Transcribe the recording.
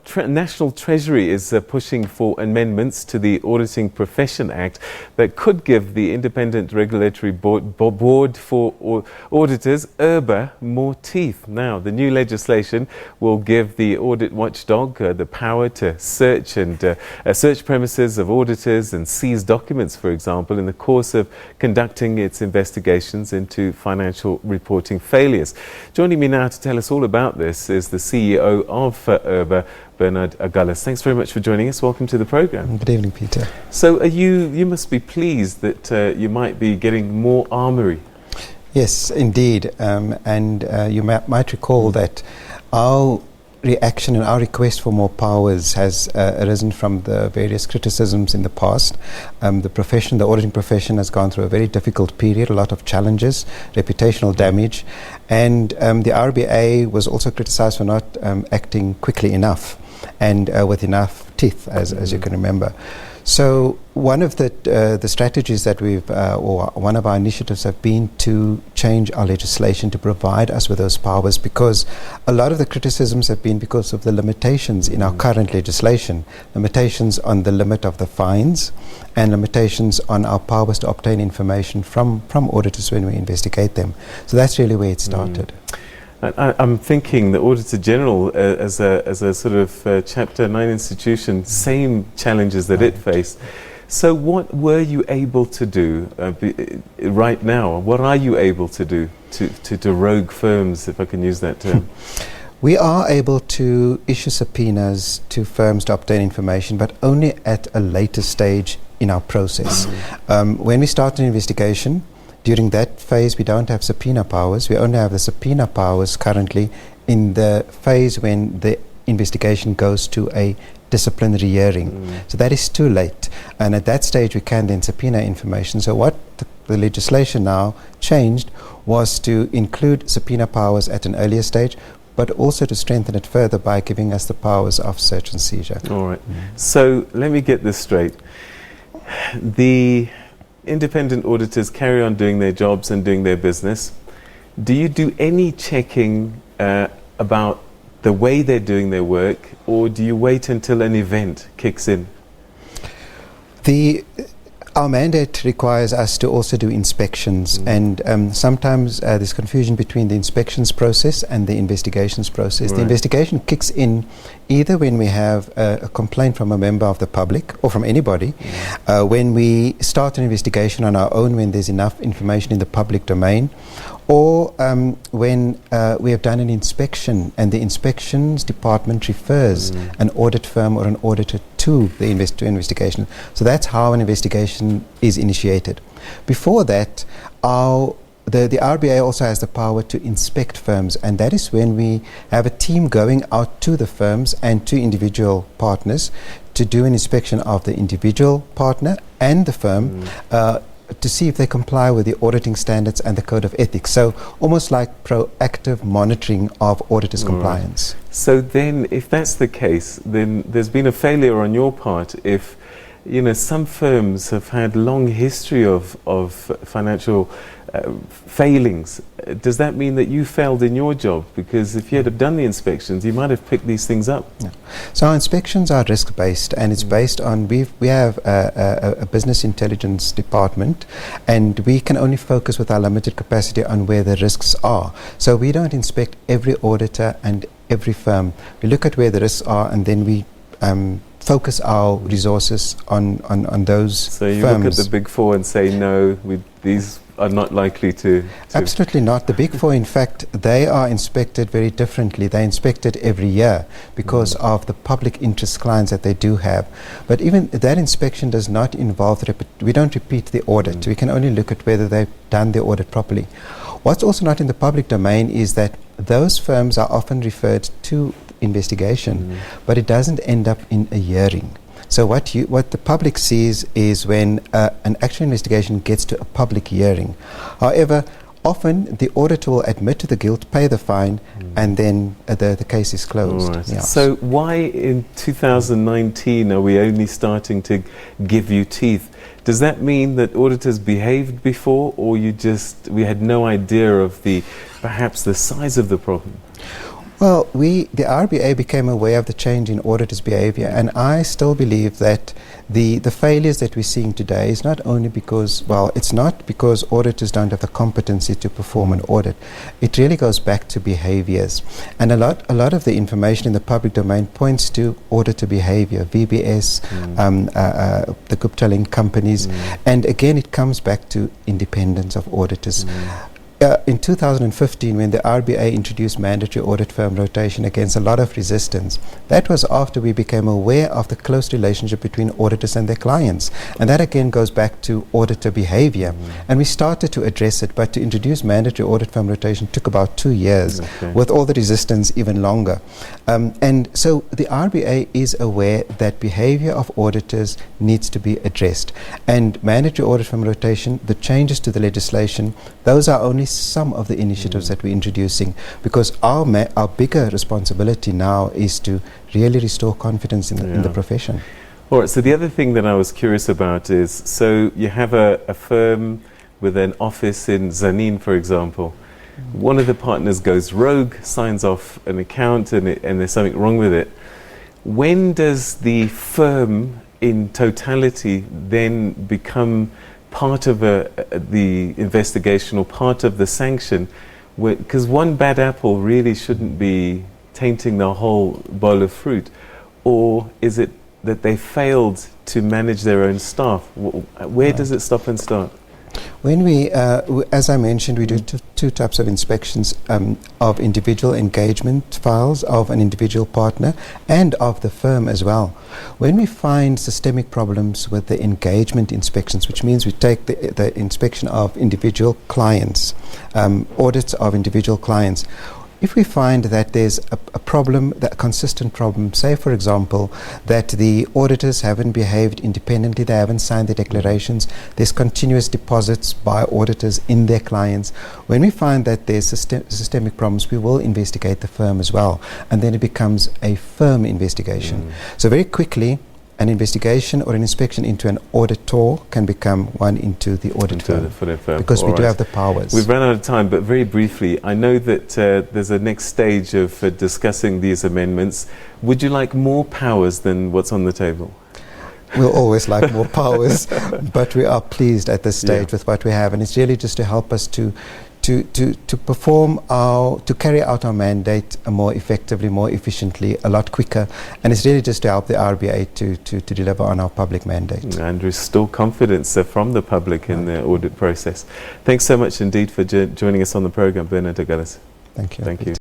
National Treasury is pushing for amendments to the Auditing Profession Act that could give the Independent Regulatory Board for Auditors, IRBA, more teeth. Now, the new legislation will give the audit watchdog the power to search premises of auditors and seize documents, for example, in the course of conducting its investigations into financial reporting failures. Joining me now to tell us all about this is the CEO of IRBA, Agulhas. Thanks very much for joining us. Welcome to the program. Good evening, Peter. So you must be pleased that you might be getting more armoury. Yes, indeed. You might recall that our reaction and our request for more powers has arisen from the various criticisms in the past. The auditing profession has gone through a very difficult period, a lot of challenges, reputational damage, and the IRBA was also criticised for not acting quickly enough and with enough teeth, as you can remember. So one of the strategies that or one of our initiatives have been to change our legislation to provide us with those powers, because a lot of the criticisms have been because of the limitations in our current legislation, limitations on the limit of the fines and limitations on our powers to obtain information from auditors when we investigate them. So that's really where it started. I'm thinking the Auditor General, as a sort of Chapter 9 institution, same challenges that it faced. So what were you able to do right now? What are you able to do to rogue firms, if I can use that term? We are able to issue subpoenas to firms to obtain information, but only at a later stage in our process. When we start an investigation, during that phase, we don't have subpoena powers. We only have the subpoena powers currently in the phase when the investigation goes to a disciplinary hearing. So that is too late. And at that stage, we can then subpoena information. So what the legislation now changed was to include subpoena powers at an earlier stage, but also to strengthen it further by giving us the powers of search and seizure. All right. So let me get this straight. The independent auditors carry on doing their jobs and doing their business. Do you do any checking about the way they're doing their work, or do you wait until an event kicks in? Our mandate requires us to also do inspections, and sometimes there's confusion between the inspections process and the investigations process. Right. The investigation kicks in either when we have a complaint from a member of the public or from anybody, when we start an investigation on our own, when there's enough information in the public domain, or when we have done an inspection and the inspections department refers an audit firm or an auditor to the investigation. So that's how an investigation is initiated. Before that, the IRBA also has the power to inspect firms, and that is when we have a team going out to the firms and to individual partners to do an inspection of the individual partner and the firm to see if they comply with the auditing standards and the code of ethics. So almost like proactive monitoring of auditors' compliance. So then, if that's the case, then there's been a failure on your part. If some firms have had long history of financial failings, does that mean that you failed in your job? Because if you had have done the inspections, you might have picked these things up. Yeah. So our inspections are risk-based, and it's based on, we have a business intelligence department, and we can only focus with our limited capacity on where the risks are. So we don't inspect every auditor and every firm. We look at where the risks are, and then we focus our resources on those firms. So you look at the Big Four and say, no, these are not likely to... Absolutely not. The Big Four, in fact, they are inspected very differently. They're inspected every year because of the public interest clients that they do have. But even that inspection does not involve, we don't repeat the audit. We can only look at whether they've done the audit properly. What's also not in the public domain is that those firms are often referred to investigation, but it doesn't end up in a hearing. So what the public sees is when an actual investigation gets to a public hearing. However, often the auditor will admit to the guilt, pay the fine, and then the case is closed. Right. Yeah. So why in 2019 are we only starting to give you teeth? Does that mean that auditors behaved before, or we had no idea of perhaps the size of the problem? Well, the RBA became aware of the change in auditors' behavior, and I still believe that the failures that we're seeing today is not only because, well, it's not because auditors don't have the competency to perform an audit. It really goes back to behaviors. And a lot of the information in the public domain points to auditor behavior, VBS, the Gupta Link companies, and again, it comes back to independence of auditors. In 2015, when the RBA introduced mandatory audit firm rotation against a lot of resistance, that was after we became aware of the close relationship between auditors and their clients. And that again goes back to auditor behavior. And we started to address it, but to introduce mandatory audit firm rotation took about 2 years, with all the resistance even longer. And so the RBA is aware that behavior of auditors needs to be addressed. And mandatory audit firm rotation, the changes to the legislation, those are only some of the initiatives that we're introducing, because our bigger responsibility now is to really restore confidence in the profession. All right, so the other thing that I was curious about is, so you have a firm with an office in Zanin, for example. One of the partners goes rogue, signs off an account, and there's something wrong with it. When does the firm in totality then become part of the investigation or part of the sanction? Because one bad apple really shouldn't be tainting the whole bowl of fruit. Or is it that they failed to manage their own staff? Where does it stop and start? When we, as I mentioned, we do two types of inspections of individual engagement files of an individual partner and of the firm as well. When we find systemic problems with the engagement inspections, which means we take the inspection of individual clients, audits of individual clients, if we find that there's a problem, a consistent problem, say for example that the auditors haven't behaved independently, they haven't signed the declarations, there's continuous deposits by auditors in their clients, when we find that there's systemic problems, we will investigate the firm as well, and then it becomes a firm investigation. So very quickly, an investigation or an inspection into an auditor can become one into the audit firm, because we do have the powers. We've run out of time, but very briefly, I know that there's a next stage of discussing these amendments. Would you like more powers than what's on the table? We'll always like more powers, but we are pleased at this stage with what we have, and it's really just to help us to carry out our mandate more effectively, more efficiently, a lot quicker, and it's really just to help the RBA to deliver on our public mandate. And restore confidence from the public in the audit process. Thanks so much indeed for joining us on the program, Bernard Agulhas. Thank you. Thank you.